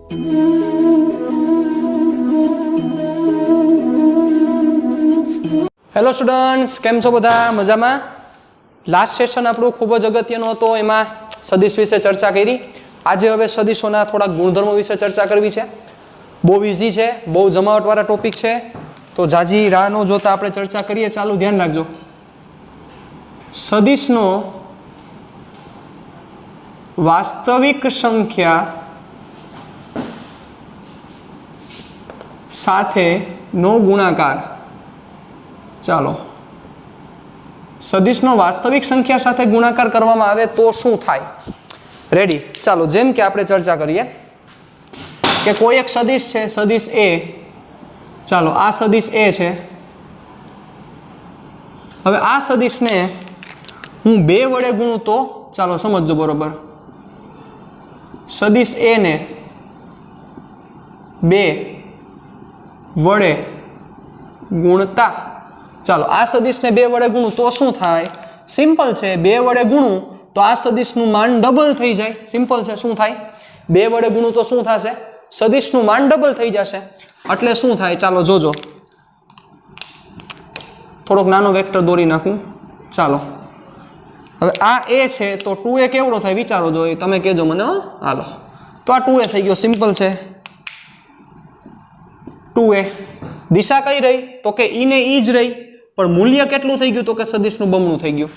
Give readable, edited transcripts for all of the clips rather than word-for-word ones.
Hello students, કેમ છો બધા? મજામાં? લાસ્ટ સેશન આપણું ખૂબ જ અગત્યનું હતો, એમાં સદિશ વિશે ચર્ચા કરી. આજે હવે સદિશોના થોડા ગુણધર્મો વિશે ચર્ચા કરવી છે. બહુ ઇઝી છે, બહુ જમાવટવાળા ટોપિક છે, તો જાજી રાહ ન જોતા આપણે ચર્ચા કરીએ. ચાલુ ધ્યાન રાખજો. સદિશનો વાસ્તવિક સંખ્યા સાથેનો ગુણાકાર. ચાલો, સદિશનો વાસ્તવિક સંખ્યા સાથે ગુણાકાર કરવામાં આવે તો શું થાય? રેડી? ચાલો, જેમ કે આપણે ચર્ચા કરીએ કે કોઈ એક સદિશ છે, સદિશ એ. ચાલો, આ સદિશ એ છે. હવે આ સદિશને હું 2 વડે ગુણું તો, ચાલો સમજજો બરોબર, સદિશ એ ને 2 વડે ગુણતા. ચાલો, આ સદિશને 2 વડે ગુણું તો શું થાય? સિમ્પલ છે, 2 વડે ગુણું તો આ સદિશનું માન ડબલ થઈ જાય. સિમ્પલ છે. શું થાય? 2 વડે ગુણું તો શું થશે? સદિશનું માન ડબલ થઈ જશે. એટલે શું થાય? ચાલો જોજો, થોડોક નાનો વેક્ટર દોરી નાખું. ચાલો, હવે આ એ છે તો 2a કેવડો થાય વિચારો જો, તમે કહેજો મને. હાલો, તો આ 2a થઈ ગયો. સિમ્પલ છે. 2a દિશા કઈ રહી? તો કે ઈ ને ઈ જ રહી, પણ મૂલ્ય કેટલું થઈ ગયું? તો કે સદિશનું બમણું થઈ ગયું.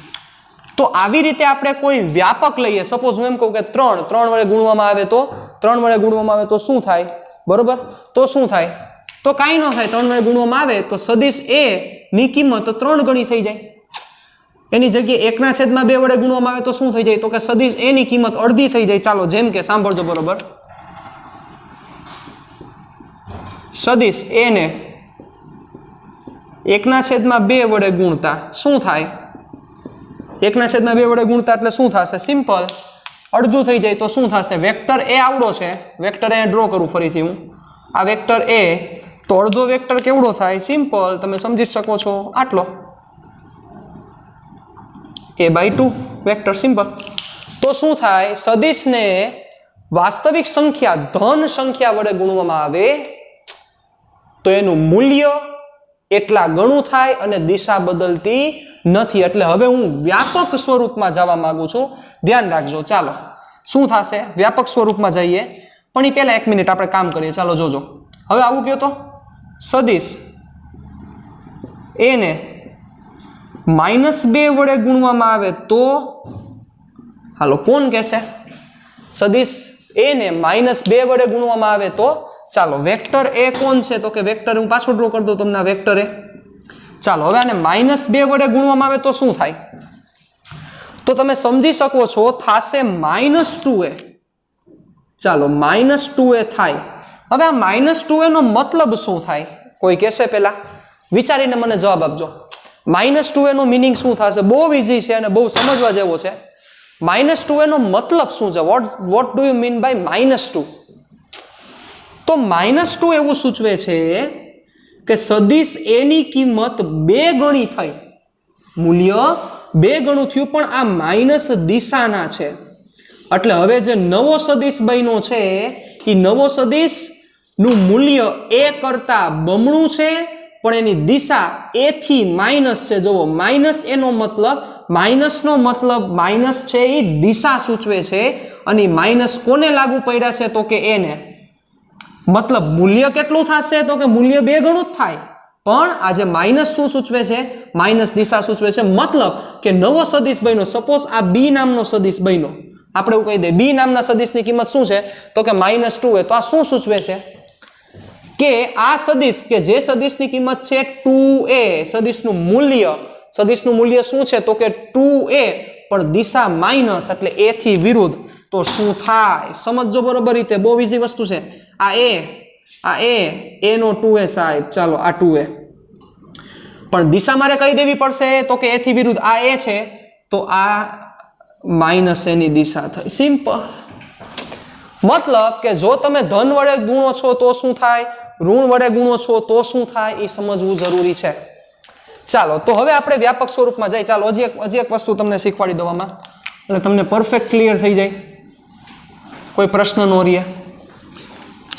તો આવી રીતે આપણે કોઈ વ્યાપક લઈએ. સપોઝ હું એમ કહું કે 3 વડે ગુણવામાં આવે તો 3 વડે ગુણવામાં આવે તો શું થાય? બરોબર, તો શું થાય? તો કાંઈ ન થાય. 3 વડે ગુણવામાં આવે તો સદિશ એ ની કિંમત 3 ગણી થઈ જાય. એની જગ્યાએ 1/2 વડે ગુણવામાં આવે તો શું થઈ જાય? તો કે સદિશ એ ની કિંમત અડધી થઈ જાય. ચાલો, જેમ કે સાંભળજો બરોબર, સદિશ એ ને 1/2 વડે ગુણતા શું થાય? 1/2 વડે ગુણતા એટલે શું થશે? સિમ્પલ, અડધું થઈ જાય. તો શું થશે? વેક્ટર એ આવડો છે, વેક્ટર એ ડ્રો કરું ફરીથી હું. આ વેક્ટર એ, તો અડધો વેક્ટર કેવડો થાય? સિમ્પલ, તમે સમજી શકો છો આટલો, a/2 વેક્ટર. સિમ્પલ. તો શું થાય? સદિશને વાસ્તવિક સંખ્યા ધન સંખ્યા વડે ગુણવામાં આવે તો એનું મૂલ્ય એટલા ગણું થાય અને દિશા બદલતી નથી. એટલે હવે હું વ્યાપક સ્વરૂપમાં જવા માંગુ છું. ધ્યાન રાખજો. ચાલો, શું થશે? વ્યાપક સ્વરૂપમાં જઈએ, પણ એ પહેલા 1 મિનિટ આપણે કામ કરીએ. ચાલો જોજો. હવે આવું કહો તો સદિશ એને -2 વડે ગુણવામાં આવે તો, હાલો કોણ કહેશે? સદિશ એને -2 વડે ગુણવામાં આવે તો, ચાલો વેક્ટર એ કોણ છે? તો કે વેક્ટર હું પાછો ડ્રો કરી દઉં તમને આ વેક્ટર એ. ચાલો, હવે આને -2 વડે ગુણવામાં આવે તો શું થાય? તો તમે સમજી શકો છો, થાશે -2a. ચાલો, -2a થાય. હવે આ -2a નો મતલબ શું થાય? કોઈ કહેશે? પેલા વિચારીને મને જવાબ આપજો. -2a નો મિનિંગ શું થશે? બહુ ઇઝી છે અને બહુ સમજવા જેવો છે. -2a નો મતલબ શું છે? What do you mean by -2? તો -2 એવું સૂચવે છે કે સદિશ એની કિંમત 2 ગણી થઈ, મૂલ્ય 2 ગણું થયું, પણ આ માઇનસ દિશાના છે. એટલે હવે જે નવો સદિશ બન્યો છે એ નવો સદિશ નું મૂલ્ય એ કરતા બમણું છે, પણ એની દિશા એ થી માઇનસ છે. જુઓ, માઇનસ એનો મતલબ, માઇનસનો મતલબ માઇનસ છે એ દિશા સૂચવે છે, અને માઇનસ કોને લાગુ પડ્યા છે? તો કે એને. મતલબ મૂલ્ય કેટલું થશે? તો કે મૂલ્ય 2 ગણું જ થાય, પણ આજે માઇનસ શું સૂચવે છે? માઇનસ દિશા સૂચવે છે. મતલબ કે નવો સદિશ બન્યો. સપોઝ આ બી નામનો સદિશ બન્યો, આપણે એવું કહી દઈએ બી નામના સદિશની કિંમત શું છે? તો કે -2a. તો આ શું સૂચવે છે? કે આ સદિશ, કે જે સદિશની કિંમત છે 2a, સદિશનું મૂલ્ય શું છે? તો કે 2a, પણ દિશા માઇનસ, એટલે a થી વિરુદ્ધ. તો શું થાય? સમજો બરોબર રીતે, બહુ ઈઝી વસ્તુ છે. આ a નો 2a સાહેબ. ચાલો, આ 2a, પણ દિશા મારે કઈ દેવી પડશે? તો કે a થી વિરુદ્ધ. આ a છે તો આ માઇનસ એની દિશા થઈ. સિમ્પલ. મતલબ કે જો તમે ધન વડે ગુણો છો તો શું થાય, ઋણ વડે ગુણો છો તો શું થાય, એ સમજવું જરૂરી છે. ચાલો, તો હવે આપણે વ્યાપક સ્વરૂપમાં જઈએ. ચાલો, હજી એક વસ્તુ તમને શીખવાડી દઉં આમાં, એટલે તમને પરફેક્ટ ક્લિયર થઈ જાય, કોઈ પ્રશ્ન ન રહે.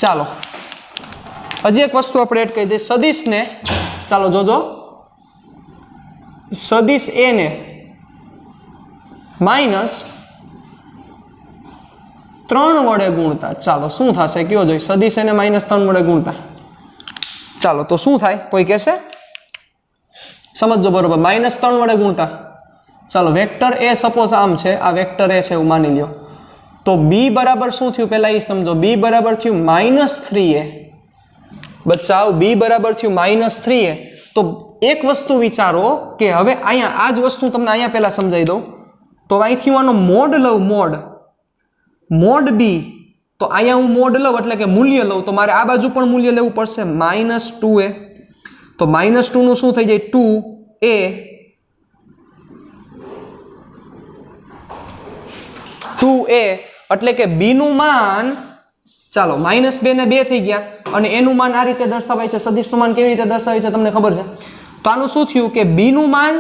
ચાલો હજી એક વસ્તુ આપણે એડ કરી દઈએ, સદિશને ચાલો જોજો, સદિશ એ ને -3 વડે ગુણતા, ચાલો શું થશે કયો જોઈએ, સદિશ એને -3 વડે ગુણતા, ચાલો તો શું થાય કોઈ કહેશે, સમજો બરોબર, -3 વડે ગુણતા, ચાલો વેક્ટર એ સપોઝ આમ છે, આ વેક્ટર એ છે એવું માની લ્યો, તો બી બરાબર શું થયું પહેલા એ સમજો, બી બરાબર થયું -3a, બચ્ચાઓ બી બરાબર થયું -3a, તો એક વસ્તુ વિચારો કે હવે અહીંયા આ જ વસ્તુ તમને અહીંયા પહેલા સમજાવી દઉં, તો અહીંથી હું આનો મોડ લઉં, મોડ બી, તો અહીંયા હું મોડ લઉં એટલે કે મૂલ્ય લઉં, તો મારે આ બાજુ પણ મૂલ્ય લેવું પડશે -2a, તો -2 નું શું થઈ જાય 2a, 2a એટલે કે બી નું માન, ચાલો -2 ને 2 થઈ ગયા, અને એનું માન આ રીતે દર્શાવાય છે, સદિશનું માન કેવી રીતે દર્શાવાય છે તમને ખબર છે, તો આનું શું થયું કે બી નું માન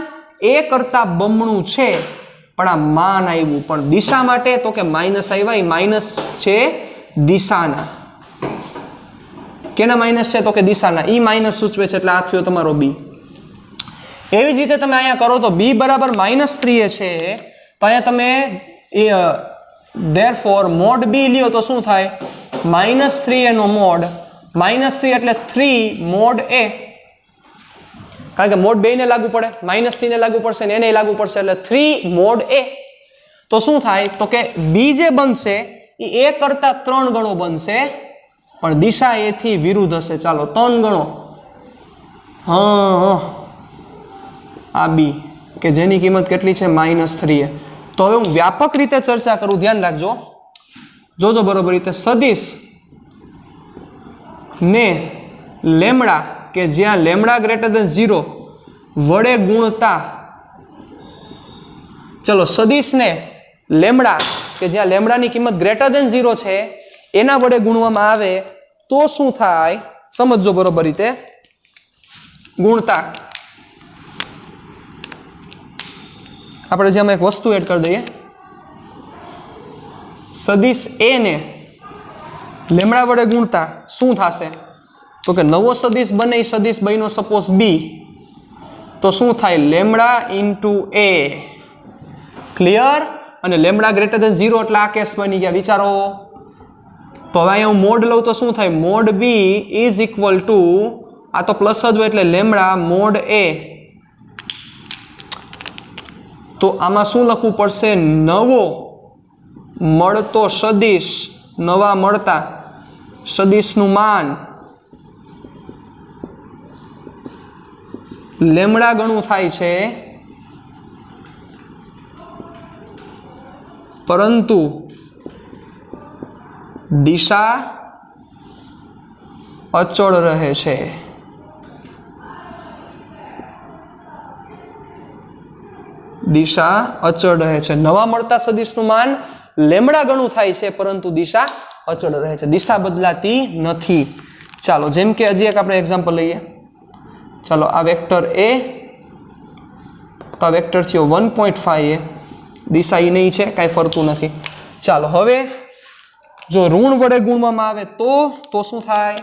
એ કરતા બમણું છે, પણ આ માન આવ્યું, પણ દિશા માટે તો કે માઇનસ આવ્યા, એ માઇનસ છે દિશાના, કેના માઇનસ છે તો કે દિશાના, ઈ માઇનસ સૂચવે છે, એટલે આ થયો તમારો બી. એવી જ રીતે તમે અહીંયા કરો તો બી બરાબર -3a છે, તો અહીંયા તમે therefore મોડ બી લ્યો તો શું થાય, -3a નો મોડ, -3 એટલે 3 મોડ એ, કારણ કે મોડ 2 ને લાગુ પડે, -3 ને લાગુ પડશે ને એને લાગુ પડશે, એટલે 3 મોડ એ, તો શું થાય તો કે બી જે બનશે એ a કરતા 3 ગણો બનશે, પણ દિશા એ થી વિરુદ્ધ હશે, ચાલો 3 ગણો, હા આ બી કે જેની કિંમત કેટલી છે -3a. તો હવે હું વ્યાપક રીતે ચર્ચા કરું, ધ્યાન રાખજો, જોજો બરોબર રીતે, સદિશ ને લેમડા કે જ્યાં લેમડા >0 વડે ગુણતા, ચલો સદિશને લેમડા કે જ્યાં લેમડાની કિંમત >0 છે એના વડે ગુણવામાં આવે તો શું થાય સમજો બરોબર રીતે, ગુણતા આપણે જેમાં એક વસ્તુ એડ કરી દઈએ, સદિશ એ ને લેમડા વડે ગુણતા શું થશે તો કે નવો સદિશ બને, સદિશ બન્યો સપોઝ બી, તો શું થાય લેમડા ઇન્ટુ એ, ક્લિયર, અને લેમડા >0 એટલે આ કેસ બની ગયા, વિચારો, તો હવે અહીંયા હું મોડ લઉં તો શું થાય, mod B is equal to, આ તો પ્લસ જ હોય એટલે લેમડા મોડ એ, તો આમાં શું લખવું પડશે, નવો મળતો સદિશ, નવા મળતા સદિશનું માન લેમડા ગણું થાય છે, પરંતુ દિશા અચળ રહે છે. દિશા અચળ રહે છે, નવા મળતા સદિશનું માન લેમડા ગણું થાય છે, પરંતુ દિશા અચળ રહે છે, દિશા બદલાતી નથી. ચાલો જેમ કે હજી એક આપણે એક્ઝામ્પલ લઈએ, ચાલો આ વેક્ટર એ, તો આ વેક્ટર થયો 1.5a, દિશા એ નહીં છે, કાંઈ ફરતું નથી. ચાલો હવે જો ઋણ વડે ગુણવામાં આવે તો શું થાય,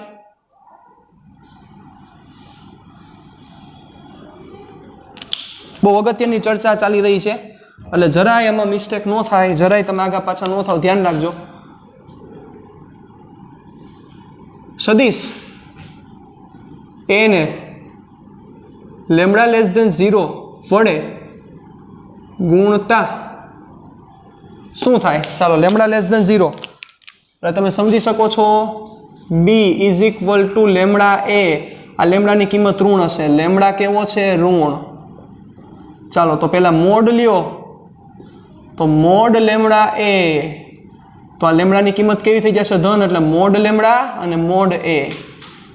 બહુ અગત્યની ચર્ચા ચાલી રહી છે, એટલે જરાય એમાં મિસ્ટેક ન થાય, જરાય તમે આગા પાછા ન થાવ, ધ્યાન રાખજો. સદિશ એને લેમડા <0 વડે ગુણતા શું થાય, ચાલો લેમડા <0 એટલે તમે સમજી શકો છો, B is equal to lambda A, આ લેમડાની કિંમત ઋણ હશે, લેમડા કેવો છે ઋણ, ચાલો તો પેલા મોડ લ્યો, તો મોડ લેમડા એ, તો આ લેમડાની કિંમત કેવી થઈ જશે ધન, એટલે મોડ લેમડા અને મોડ એ,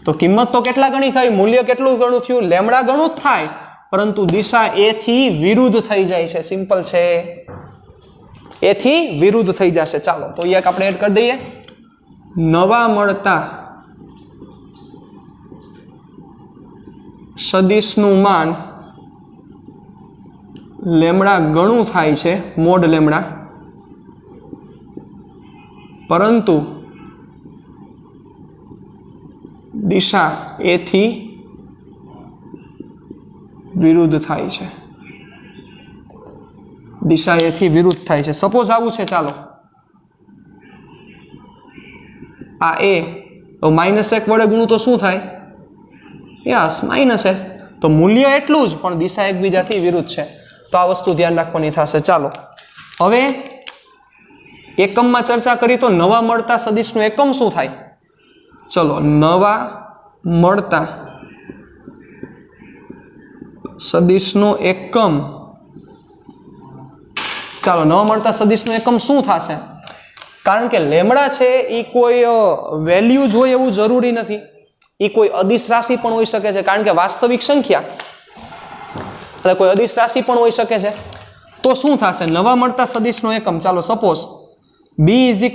તો કિંમત તો કેટલા ગણી થઈ, મૂલ્ય કેટલું ગણું થયું, લેમડા ગણું જ થાય, પરંતુ દિશા એ થી વિરુદ્ધ થઈ જાય છે, સિમ્પલ છે, એ થી વિરુદ્ધ થઈ જશે. ચાલો તો એક આપણે એડ કરી દઈએ, નવા મળતા સદિશનું માન લેમડા ગણું થાય છે, મોડ લેમડા, પરંતુ દિશા એ થી વિરુદ્ધ થાય છે, દિશા એ થી વિરુદ્ધ થાય છે. સપોઝ આવું છે, ચાલો આ એ -1 વડે ગુણું તો શું થાય? યસ, -1. તો મૂલ્ય એટલું જ પણ દિશા એકબીજાથી વિરુદ્ધ છે. તો આ વસ્તુ ધ્યાન રાખવાની થશે. ચાલો હવે એકમમાં ચર્ચા કરી તો નવા મળતા સદિશનું એકમ શું થાય? ચલો, નવા મળતા સદિશનો એકમ, ચાલો નવા મળતા સદિશનું એકમ શું થશે? કારણ કે લેમડા છે એ કોઈ વેલ્યુ જ હોય એવું જરૂરી નથી, એ કોઈ અદિશ રાશિ પણ હોઈ શકે છે. કારણ કે વાસ્તવિક સંખ્યા એટલે કોઈ અદિશ રાશિ પણ હોઈ શકે છે. તો શું થશે નવા મળતા સદિશનો એકમ? ચાલો સપોઝ b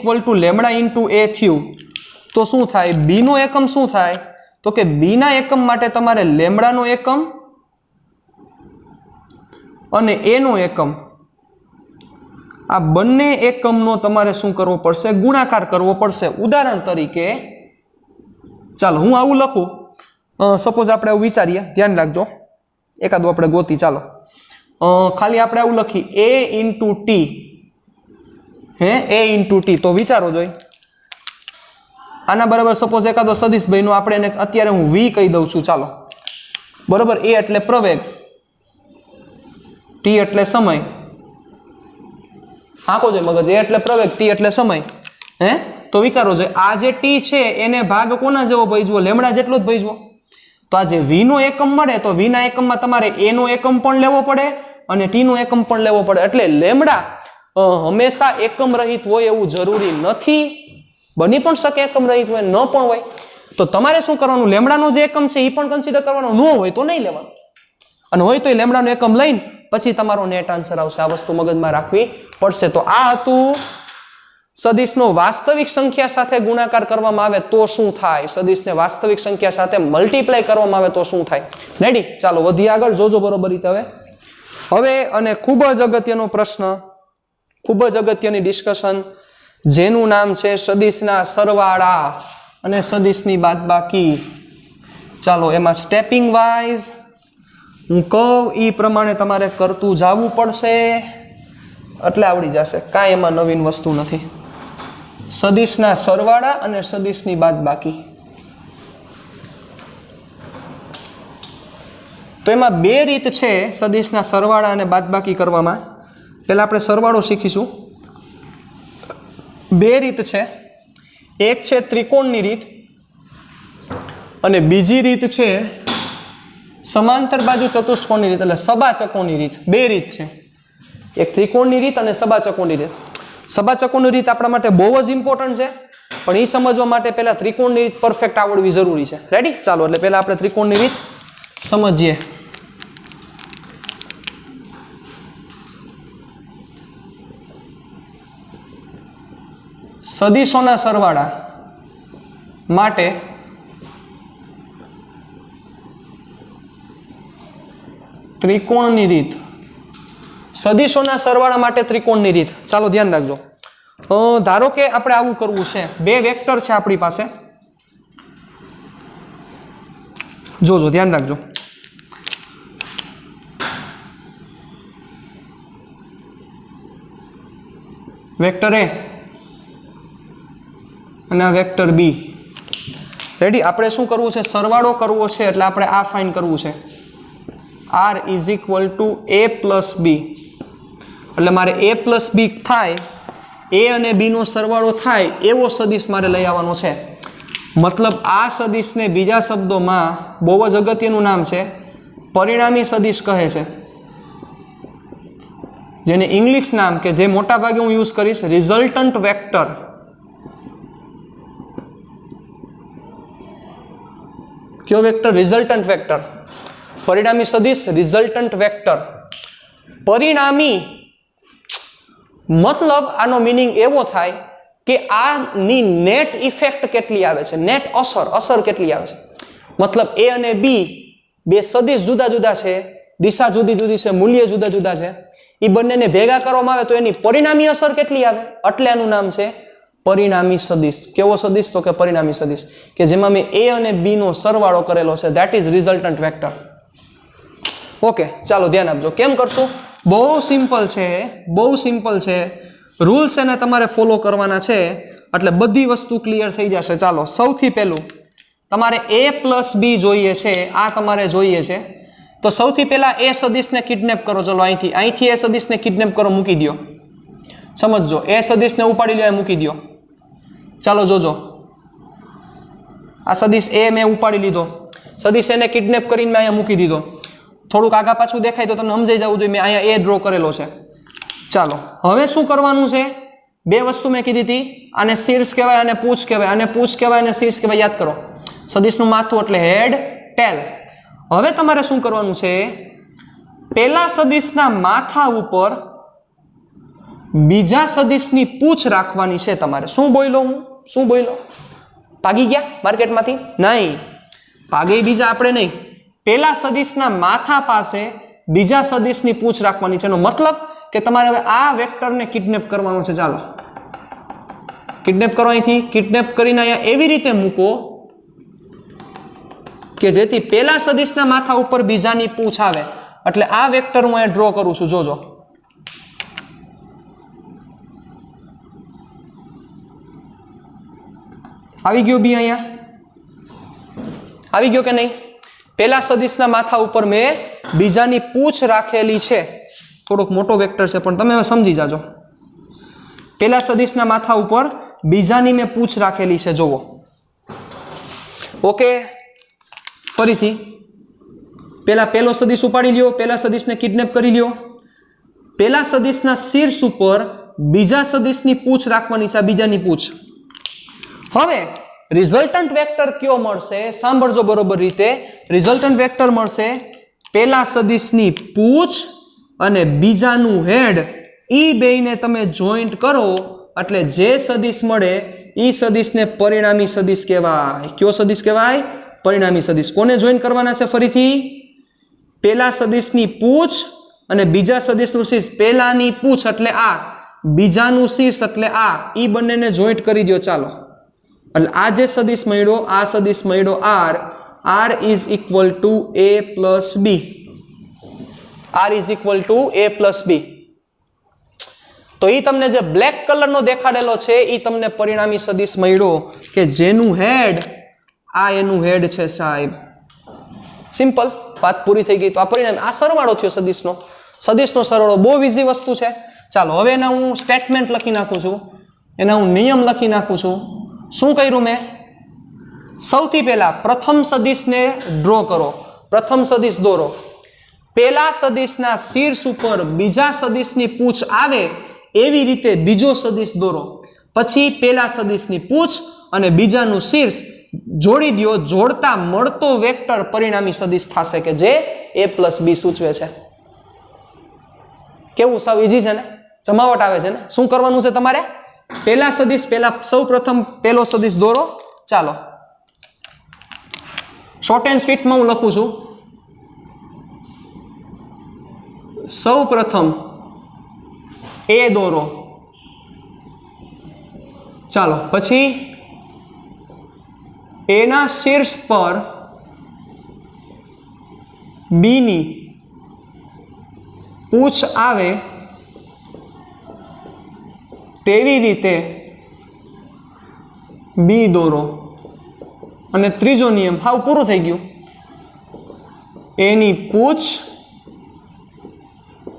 = લેમડા * a થયું તો શું થાય? b નો એકમ શું થાય? તો કે b ના એકમ માટે તમારે લેમડાનો એકમ અને a નો એકમ, આ બંને એકમનો તમારે શું કરવો પડશે? ગુણાકાર કરવો પડશે. ઉદાહરણ તરીકે ચાલો હું આવું લખું, સપોઝ આપણે આવું વિચારીએ, ધ્યાન રાખજો, એકાદું આપણે ગોતી. ચાલો ખાલી આપણે આવું લખી a * t, હે a * t. તો વિચારો જોઈ આના બરાબર સપોઝ એકાદો સદિશ બન્યો, આપણે એને અત્યારે હું v કહી દઉં છું. ચાલો બરાબર, a એટલે પ્રવેગ, t એટલે સમય, આંકો જોઈએ મગજ, a એટલે પ્રવેગ, t એટલે સમય. હે તો વિચારો જોઈએ આ જે t છે એને ભાગ કોના જેવો ભજવો? લેમડા જેટલો જ ભજવો. તો આ જે v નો એકમ મળે તો v ના એકમમાં તમારે a નો એકમ પણ લેવો પડે અને t નો એકમ પણ લેવો પડે. એટલે લેમડા હંમેશા એકમ રહિત હોય એવું જરૂરી નથી, બની પણ શકે એકમ રહિત હોય, ન પણ હોય. તો તમારે શું કરવાનું? લેમડાનો જે એકમ છે એ પણ કન્સિડર કરવાનો, ન હોય તો નહીં લેવાનું, અને હોય તો એ લેમડાનો એકમ લઈને પછી તમારો નેટ આન્સર આવશે. આ વસ્તુ મગજમાં રાખવી પડશે. તો આ હતું સદિશનો વાસ્તવિક સંખ્યા સાથે ગુણાકાર કરવામાં આવે તો શું થાય, સદિશને વાસ્તવિક સંખ્યા સાથે મલ્ટીપ્લાય કરવામાં આવે તો શું થાય. રેડી? ચાલો વધીએ આગળ, જોજો બરોબર રીતે. હવે અને ખૂબ જ અગત્યનો પ્રશ્ન, ખૂબ જ અગત્યની ડિસ્કશન, જેનું નામ છે સદિશના સરવાળા અને સદિશની બાદબાકી. ચાલો એમાં સ્ટેપિંગ વાઇઝ હું કહું એ પ્રમાણે તમારે કરતું જવું પડશે, એટલે આવડી જશે. કાંઈ એમાં નવીન વસ્તુ નથી. સદિશના સરવાળા અને સદિશની બાદબાકી. તો એમાં બે રીત છે સદિશના સરવાળા અને બાદબાકી કરવામાં. પહેલા આપણે સરવાળો શીખીશું. બે રીત છે, એક છે ત્રિકોણની રીત અને બીજી રીત છે સમાંતર બાજુ ચતુષ્કોણની રીત, એટલે સબાચકોની રીત. બે રીત છે, એક ત્રિકોણની રીત અને સબાચકોની રીત. સબાચકોની રીત આપણા માટે બહુ જ ઇમ્પોર્ટન્ટ છે, પણ એ સમજવા માટે પહેલા ત્રિકોણની રીત પરફેક્ટ આવડવી જરૂરી છે. રેડી? ચાલો એટલે પહેલા આપણે ત્રિકોણની રીત સમજીએ. સદિશોના સરવાળા માટે ત્રિકોણની રીત, સદિશોના સરવાળા માટે ત્રિકોણની રીત. ચાલો ધ્યાન રાખજો. ધારો કે આપણે આવું કરવું છે, બે વેક્ટર છે આપણી પાસે, જોજો ધ્યાન રાખજો. વેક્ટર એ અને આ વેક્ટર બી. રેડી? આપણે શું કરવું છે? સરવાળો કરવો છે, એટલે આપણે આ ફાઇન્ડ કરવું છે, r = a + b. એટલે મારે a + b થાય, a અને b નો સરવાળો થાય એવો સદિશ મારે લઈ આવવાનો છે. મતલબ આ સદિશને બીજા શબ્દોમાં બહુ જ અગત્યનું નામ છે પરિણામી સદિશ કહે છે, જેને ઇંગ્લિશ નામ કે જે મોટા ભાગે હું યુઝ કરીશ રિઝલ્ટન્ટ વેક્ટર. કયો વેક્ટર? Resultant vector. પરિણામી સદિશ રિઝલ્ટન્ટ વેક્ટર. પરિણામી મતલબ આનો મિનિંગ એવો થાય કે આની નેટ ઇફેક્ટ કેટલી આવે છે, નેટ અસર કેટલી આવે છે. મતલબ a અને b બે સદિશ જુદા જુદા છે, દિશા જુદી જુદી છે, મૂલ્ય જુદા જુદા છે, એ બંનેને ભેગા કરવામાં આવે તો એની પરિણામી અસર કેટલી આવે, એટલે આનું નામ છે પરિણામી સદિશ. કેવો સદિશ? તો કે પરિણામી સદિશ, કે જેમાં મેં એ અને બી નો સરવાળો કરેલો છે, that is resultant vector. Okay, ચાલો ધ્યાન આપજો. કેમ કરશું? બહુ સિમ્પલ છે, બહુ સિમ્પલ છે. રૂલ્સ એને તમારે ફોલો કરવાના છે એટલે બધી વસ્તુ ક્લિયર થઈ જશે. ચાલો, સૌથી પહેલું તમારે a પ્લસ બી જોઈએ છે, આ તમારે જોઈએ છે. તો સૌથી પહેલા એ સદિશને કિડનેપ કરો. ચલો અહીંથી એ સદિશને કિડનેપ કરો, મૂકી દો. સમજો, એ સદિશને ઉપાડી લો, મૂકી દો. ચાલો જોજો, આ સદિશ એ મેં ઉપાડી લીધો, સદિશ એને કિડનેપ કરીને મેં અહીંયા મૂકી દીધો. થોડુંક આગા પાછું દેખાય તો તમને સમજાઈ જવું જોઈએ, મેં અહીંયા એ ડ્રો કરેલો છે. ચાલો, હવે શું કરવાનું છે? બે વસ્તુ મેં કીધી હતી, આને શીર્ષ કહેવાય અને પૂછ કહેવાય, અને પૂછ કહેવાય અને શીર્ષ કહેવાય. યાદ કરો, સદિશનું માથું એટલે હેડ, ટેલ. હવે તમારે શું કરવાનું છે? પેલા સદિશના માથા ઉપર બીજા સદિશની પૂછ રાખવાની છે તમારે. શું બોલ્યો હું? શું બોલ્યો? ભાગી ગયા માર્કેટમાંથી? નહીં, ભાગે બીજા આપણે નહીં. પેલા સદિશના માથા પાસે બીજા સદિશની પૂછ રાખવાની છે. એનો મતલબ કે તમારે હવે આ વેક્ટરને કિડનેપ કરવાનો છે. ચાલો, કિડનેપ કરો. અહીંથી કિડનેપ કરીને અહીંયા એવી રીતે મૂકો કે જેથી પેલા સદિશના માથા ઉપર બીજાની પૂછ આવે. એટલે આ વેક્ટર હું અહીંયા ડ્રો કરું છું. જોજો, આવી ગયો બી. અહીંયા આવી ગયો કે નહીં? પેલા સદિશના માથા ઉપર મેં બીજાની પૂછ રાખેલી છે. થોડોક મોટો વેક્ટર છે પણ તમે હવે સમજી જાજો. પેલા સદિશના માથા ઉપર બીજાની મેં પૂછ રાખેલી છે. જોવો, ઓકે. ફરીથી પેલો સદિશ ઉપાડી લ્યો, પેલા સદિશને કિડનેપ કરી લ્યો. પેલા સદિશના શીર્ષ ઉપર બીજા સદિશની પૂછ રાખવાની છે, બીજાની પૂછ. હવે રિઝલ્ટન્ટ વેક્ટર કયો મળશે? સાંભળજો બરોબર રીતે. રિઝલ્ટન્ટ વેક્ટર મળશે પેલા સદિશની પૂછ અને બીજાનું હેડ. ઈ બેયને તમે જોઈન્ટ કરો એટલે જે સદિશ મળે ઈ સદિશને પરિણામી સદિશ કહેવાય. કયો સદિશ કહેવાય? પરિણામી સદિશ. કોને જોઈન્ટ કરવાના છે? ફરીથી પેલા સદિશની પૂછ અને બીજા સદિશનું શીર્ષ. પેલાની પૂછ એટલે આ, બીજાનું શીર્ષ એટલે આ. ઈ બંનેને જોઈન્ટ કરી દો. ચાલો, એટલે આ જે સદિશ મળ્યો, આ સદિશ મળ્યો r. r is equal to a plus B. r is equal to a plus B. તો એ તમને જે બ્લેક કલરનો દેખાડેલો છે એ તમને પરિણામી સદિશ મળ્યો કે જેનું હેડ આ એનું હેડ છે સાહેબ. સિમ્પલ, વાત પૂરી થઈ ગઈ. તો આ પરિણામી, આ સરવાળો થયો સદિશનો. સદિશનો સરવાળો બહુ ઇઝી વસ્તુ છે. ચાલો, હવે એના હું સ્ટેટમેન્ટ લખી નાખું છું, એના હું નિયમ લખી નાખું છું. શું કર્યું મેં? સૌથી પહેલા પ્રથમ સદિશને ડ્રો કરો, પ્રથમ સદિશ દોરો. પેલા સદિશના શીર્ષ ઉપર બીજા સદિશની પૂછ આવે એવી રીતે બીજો સદિશ દોરો. પછી પેલા સદિશની પૂછ અને બીજાનું શીર્ષ જોડી દો. જોડતા મળતો વેક્ટર પરિણામી સદિશ થશે કે જે a પ્લસ બી સૂચવે છે. કેવું? સાવ ઈઝી છે ને? જમાવટ આવે છે ને? શું કરવાનું છે તમારે? પેલા સદિશ, સૌ પ્રથમ પેલો સદિશ દોરો. ચાલો, શોર્ટ એન્ડ સ્વીટમાં હું લખું છું. સૌ પ્રથમ એ દોરો. ચાલો, પછી એના શીર્ષ પર બીની પૂછ આવે તેવી રીતે બી દોરો. અને ત્રીજો નિયમ હાવ પૂરું થઈ ગયું. એની પૂછ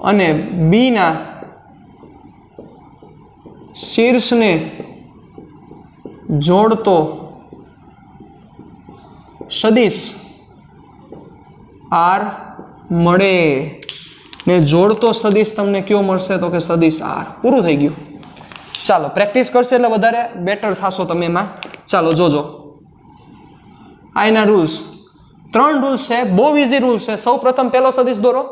અને બીના શીર્ષને જોડતો સદિશ r મળે. ને જોડતો સદિશ તમને કયો મળશે? તો કે સદિશ r. પૂરું થઈ ગયું. ચાલો, પ્રેક્ટિસ કરશે એટલે વધારે બેટર થશો તમે એમાં. ચાલો જોજો, આ એના રૂલ્સ. 3 રૂલ્સ છે, બહુ ઇઝી રૂલ્સ છે. સૌ પ્રથમ પેલો સદિશ દોરો.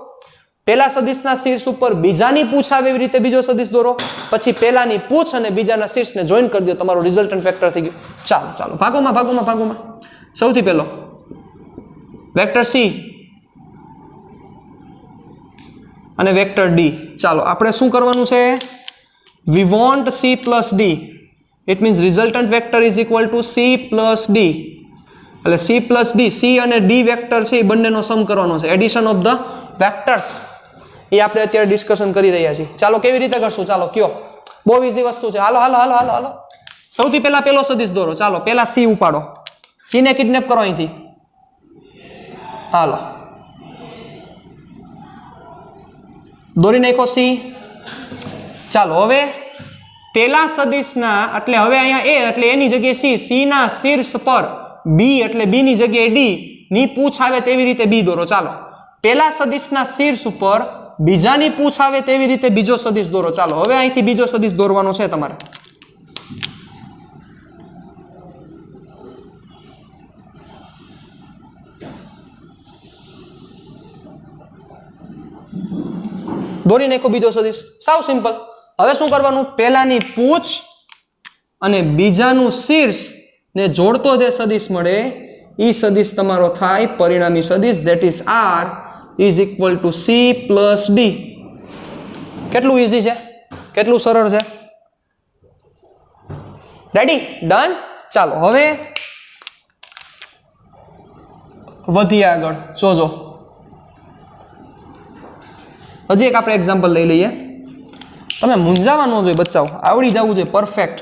પેલા સદિશના શીર્ષ ઉપર બીજાની પૂછ આવે એવી રીતે બીજો સદિશ દોરો. પછી પેલાની પૂછ અને બીજાના શીર્ષને જોઈન કરી દો. તમારો રિઝલ્ટન્ટ વેક્ટર થઈ ગયું. ચાલો ચાલો, ભાગોમાં. સૌથી પહેલો વેક્ટર સી અને વેક્ટર ડી. ચાલો, આપણે શું કરવાનું છે? We want C plus D. It means resultant vector is equal to C plus D. એટલે સી પ્લસ ડી, સી અને ડી વેક્ટર છે એ બંનેનો સમ કરવાનો છે, એડિશન ઓફ ધ વેક્ટર્સ. એ આપણે અત્યારે ડિસ્કશન કરી રહ્યા છીએ. ચાલો કેવી રીતે કરશું, ચાલો કયો. બહુ ઇઝી વસ્તુ છે. હાલો હાલો હાલો હાલો હાલો સૌથી પહેલા પેલો સદિશ દોરો. ચાલો પહેલા સી ઉપાડો, સી ને કિડનેપ કરો અહીંથી. હાલો દોરી નાખો સી. ચાલો હવે પેલા સદિશના એટલે હવે અહીંયા એ એટલે એની જગ્યાએ સી, સી ના શીર્ષ પર બી એટલે બી ની જગ્યાએ ડી ની પૂછ આવે તેવી રીતે બી દોરો. ચાલો પેલા સદિશના શીર્ષ ઉપર બીજાની પૂછ આવે તેવી રીતે બીજો સદિશ દોરો. ચાલો હવે અહીંથી બીજો સદિશ દોરવાનો છે તમારે. દોરી નાખો બીજો સદિશ, સાવ સિમ્પલ. હવે શું કરવાનું, પહેલાની પૂછ અને બીજાનું શીર્ષ ને જોડતો જે સદિશ મળે એ સદિશ તમારો થાય પરિણામી સદિશ, that is R is equal to C plus D. કેટલું ઇઝી છે, કેટલું સરળ છે. Ready, done. ચાલો હવે વધીએ આગળ. જોજો હજી એક આપણે એક્ઝામ્પલ લઈ લઈએ. તમે મૂંઝાવા ન જોઈએ બચ્ચાઓ, આવડી જવું જોઈએ પરફેક્ટ.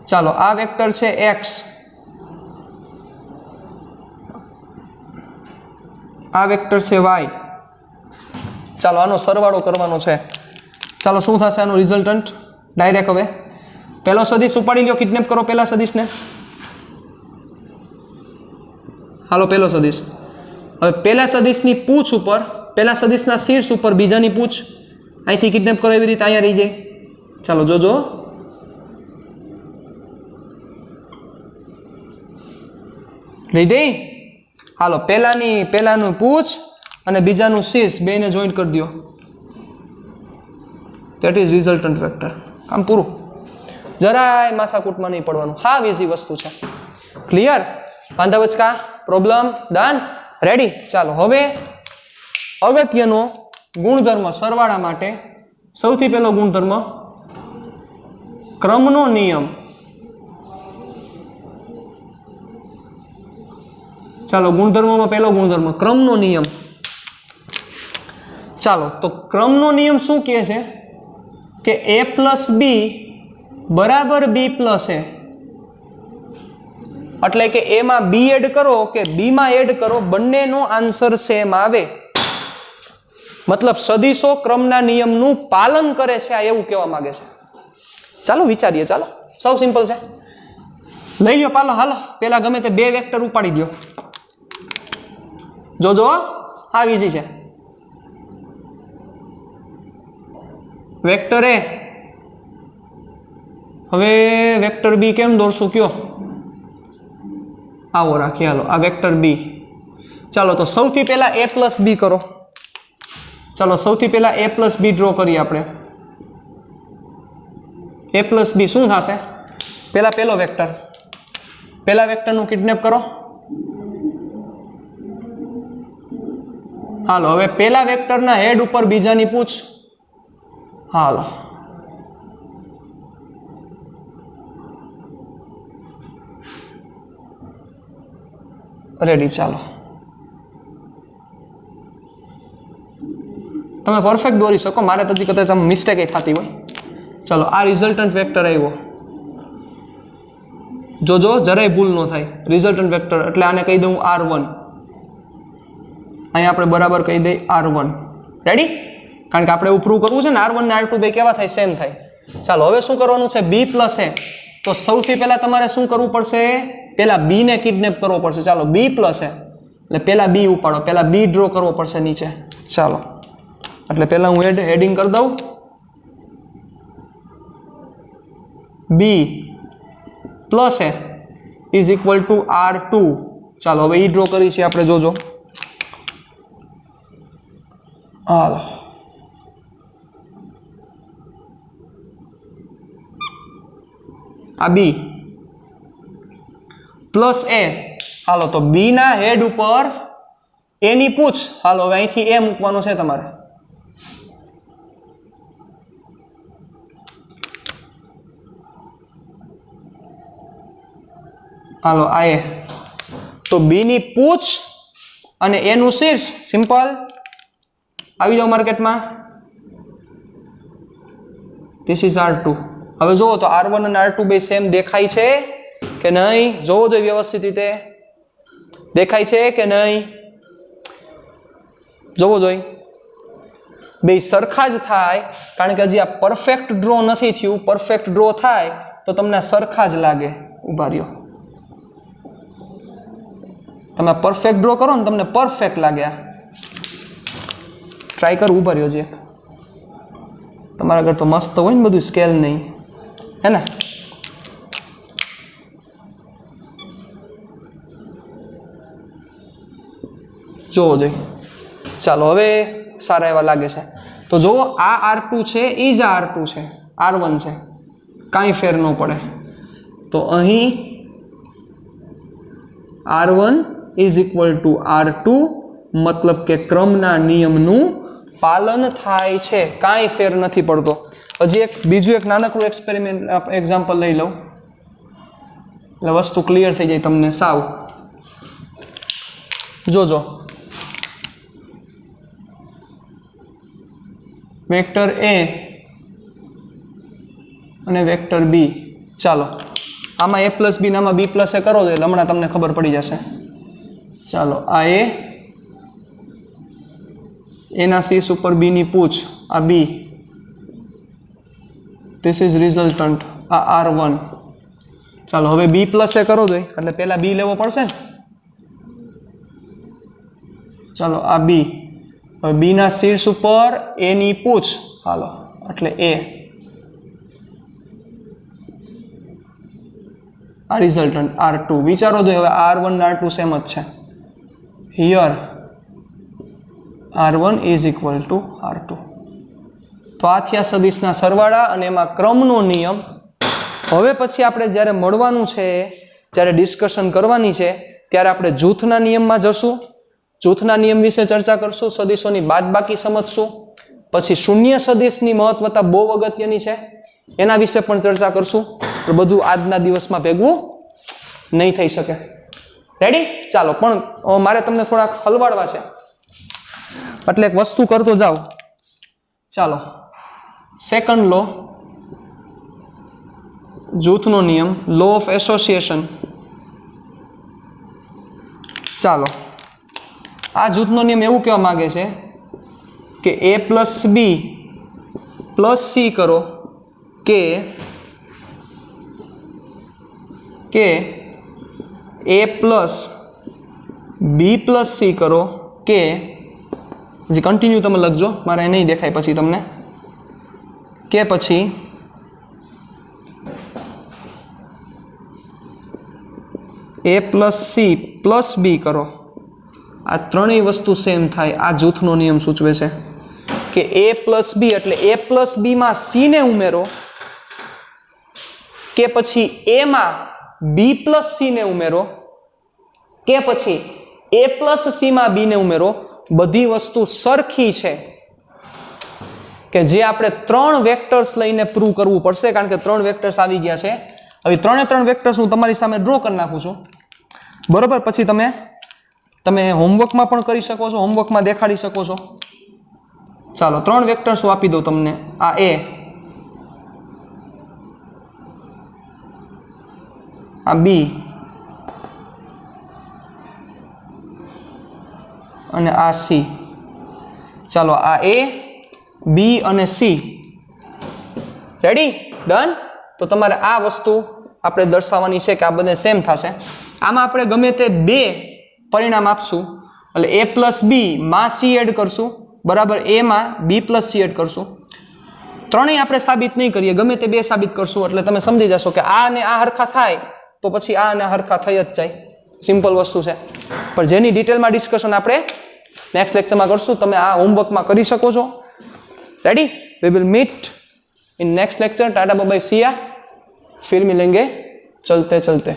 ચાલો આ વેક્ટર છે એક્સ, આ વેક્ટર છે વાય. ચાલો આનો સરવાળો કરવાનો છે. ચાલો શું થશે આનું રિઝલ્ટન્ટ ડાયરેક્ટ. હવે પહેલો સદિશ ઉપાડી લ્યો, કિડનેપ કરો પહેલા સદિશને. હાલો પહેલો સદિશ. હવે પહેલા સદિશની પૂછ ઉપર, પહેલા સદિશના શીર્ષ ઉપર બીજાની પૂછ અહીંથી કિડનેપ કરો, એવી રીતે અહીંયા રહી જાય. ચાલો જોજો. રેડી. હાલો પહેલાનું પૂછ અને બીજાનું શીર્ષ બેને જોઈન્ટ કરી દો. That is resultant vector. કામ પૂરું. જરાય માથાકૂટમાં નહીં પડવાનું, હા ઇઝી વસ્તુ છે. ક્લિયર? પાંધવચકા પ્રોબ્લેમ ડન. રેડી. ચાલો હવે અગત્યનો ગુણધર્મ સરવાળા માટે સૌથી પહેલો ગુણધર્મ ક્રમનો નિયમ. ચાલો ગુણધર્મમાં પહેલો ગુણધર્મ ક્રમનો નિયમ. ચાલો તો ક્રમનો નિયમ શું કહે છે કે a પ્લસ બી બરાબર બી પ્લસ એ. એટલે કે એમાં બી એડ કરો કે બીમાં એડ કરો, બંનેનો આન્સર સેમ આવે. મતલબ સદિશો ક્રમના નિયમનું પાલન કરે છે, આ એવું કહેવા માંગે છે. ચાલો વિચારીએ. ચાલો સૌ સિમ્પલ છે. લઈ લ્યો પાલો. હાલો પેલા ગમે તે બે વેક્ટર ઉપાડી દો. જોજો આ ઈઝી છે. વેક્ટર એ, હવે વેક્ટર બી કેમ દોરશું કયો? આવો રાખીએ. હાલો આ વેક્ટર બી. ચાલો તો સૌથી પહેલા a પ્લસ બી કરો. ચાલો સૌથી પહેલા a પ્લસ બી ડ્રો કરીએ આપણે. a પ્લસ બી શું થશે? પહેલો વેક્ટર, પહેલા વેક્ટરનું કિડનેપ કરો. હાલો હવે પહેલા વેક્ટરના હેડ ઉપર બીજાની પૂછ. હાલો રેડી. ચાલો તમે પરફેક્ટ દોરી શકો, મારે તો કદાચ આમ મિસ્ટેક થતી હોય. ચાલો આ રિઝલ્ટન્ટ વેક્ટર આવ્યો. જોજો જરાય ભૂલ ન થાય. રિઝલ્ટન્ટ વેક્ટર એટલે આને કહી દઉં R1. અહીંયા આપણે બરાબર કહી દઈએ R1. રેડી? કારણ કે આપણે એવું પ્રૂવ કરવું છે ને R1 ને R2 બે કેવા થાય? સેમ થાય. ચાલો હવે શું કરવાનું છે? B પ્લસ એ. તો સૌથી પહેલા તમારે શું કરવું પડશે? પહેલા B ને કિડનેપ કરવો પડશે. ચાલો B પ્લસ એ એટલે પહેલા B ઉપાડો, પહેલા B ડ્રો કરવો પડશે નીચે. ચાલો એટલે પહેલા હું હેડિંગ કરી દઉં B plus A is equal two R2. ચાલો હવે ઈ ડ્રો કરી છે આપણે. જોજો હાલો આ B પ્લસ એ. હાલો તો B ના હેડ ઉપર A ની પૂછ. હાલો હવે અહીંથી A મૂકવાનો છે તમારે. હાલો આ એ, તો બી ની પૂછ અને એ નું શીર્ષ સિમ્પલ આવી જાઓ માર્કેટમાં. This is R2. હવે જોવો તો R1 અને R2 બે સેમ દેખાય છે કે નહીં? જોવો જોઈએ વ્યવસ્થિત રીતે દેખાય છે કે નહીં? જોવો જોઈએ. બે સરખા જ થાય, કારણ કે હજી આ પરફેક્ટ ડ્રો નથી થયું. પરફેક્ટ ડ્રો થાય તો તમને સરખા જ લાગે. ઉભા રહ્યો, તમે પરફેક્ટ ડ્રો કરો ને તમને પરફેક્ટ લાગે. ટ્રાય કરો, ઉભા રહ્યો છે. તમારા ઘર તો મસ્ત હોય ને બધું, સ્કેલ નહીં હે ને? જોવો જોઈએ. ચાલો હવે સારા એવા લાગે છે. તો જુઓ આ R2 છે, એ જ R2 છે, R1 છે, કાંઈ ફેર ન પડે. તો અહીં R1 is equal two R2, મતલબ કે ક્રમના નિયમનું પાલન થાય છે, કાંઈ ફેર નથી પડતો. હજી એક બીજું એક નાનકડું એક્ઝામ્પલ લઈ લઉં એટલે વસ્તુ ક્લિયર થઈ જાય તમને સાવ. જોજો, વેક્ટર એ અને વેક્ટર બી. ચાલો આમાં a પ્લસ બી નામાં બી પ્લસ એ કરો છો એટલે હમણાં તમને ખબર પડી જશે. ચાલો આ એના શીર્ષ ઉપર બી ની પૂછ, આ બી, ધીસ ઇઝ રિઝલ્ટન્ટ, આ R1. ચાલો હવે બી પ્લસ એ કરો જોઈએ એટલે પહેલા બી લેવો પડશે ને. ચાલો આ બી, હવે બી ના શીર્ષ ઉપર એ ની પૂછ, હાલો એટલે એ, આ રિઝલ્ટન્ટ R2. વિચારો જોઈએ હવે R1 ને R2 સેમ જ છે. Here R1 is equal two R2. તો આ થયા સદિશના સરવાળા અને એમાં ક્રમનો નિયમ. હવે પછી આપણે જ્યારે મળવાનું છે, જ્યારે ડિસ્કશન કરવાની છે, ત્યારે આપણે જૂથના નિયમમાં જશું. જૂથના નિયમ વિશે ચર્ચા કરશું, સદિશોની બાદબાકી સમજશું. પછી શૂન્ય સદિશની મહત્વતા બહુ અગત્યની છે, એના વિશે પણ ચર્ચા કરશું. બધું આજના દિવસમાં ભેગું નહીં થઈ શકે. રેડી? ચાલો, પણ મારે તમને થોડાક હલવાડવા છે એટલે એક વસ્તુ કરતો જાઓ. ચાલો, સેકન્ડ લો, જૂથનો નિયમ, લો ઓફ એસોસિએશન. ચાલો, આ જૂથનો નિયમ એવું કહેવા માંગે છે કે a plus B plus C કરો કે a plus B plus C કરો કે, જે કન્ટિન્યુ તમે લખજો, મારે નહીં દેખાય પછી તમને, કે પછી a પ્લસ સી પ્લસ બી કરો. આ ત્રણેય વસ્તુ સેમ થાય. આ જૂથનો નિયમ સૂચવે છે કે a પ્લસ બી એટલે a પ્લસ બીમાં સી ને ઉમેરો કે પછી એમાં બી પ્લસ સી ને ઉમેરો કે પછી a પ્લસ સીમાં બી ને ઉમેરો. બધી વસ્તુ સરખી છે કે જે આપણે 3 વેક્ટર્સ લઈને પ્રૂવ કરવું પડશે, કારણ કે 3 વેક્ટર્સ આવી ગયા છે. હવે 3 વેક્ટર્સ હું તમારી સામે ડ્રો કરી નાખું છું, બરોબર? પછી તમે હોમવર્કમાં પણ કરી શકો છો, હોમવર્કમાં દેખાડી શકો છો. ચાલો 3 વેક્ટર્સ હું આપી દઉં તમને. આ એ, આ બી અને આ સી. ચાલો આ એ, બી અને સી. રેડી? ડન? તો તમારે આ વસ્તુ આપણે દર્શાવવાની છે કે આ બંને સેમ થશે. આમાં આપણે ગમે તે 2 પરિણામ આપશું એટલે a પ્લસ બી માં સી એડ કરશું, બરાબર, a માં બી પ્લસ સી એડ કરશું. ત્રણેય આપણે સાબિત નહીં કરીએ, ગમે તે 2 સાબિત કરશું એટલે તમે સમજી જશો કે આ ને આ હરખા થાય તો પછી આ અને આ હરખા થઈ જ જાય. સિમ્પલ વસ્તુ છે, પણ જેની ડિટેલમાં ડિસ્કશન આપણે નેક્સ્ટ લેક્ચરમાં કરશું. તમે આ હોમવર્કમાં કરી શકો છો. Ready? We will meet in next lecture. Tata bye bye, see ya, फिर मिलेंगे चलते चलते.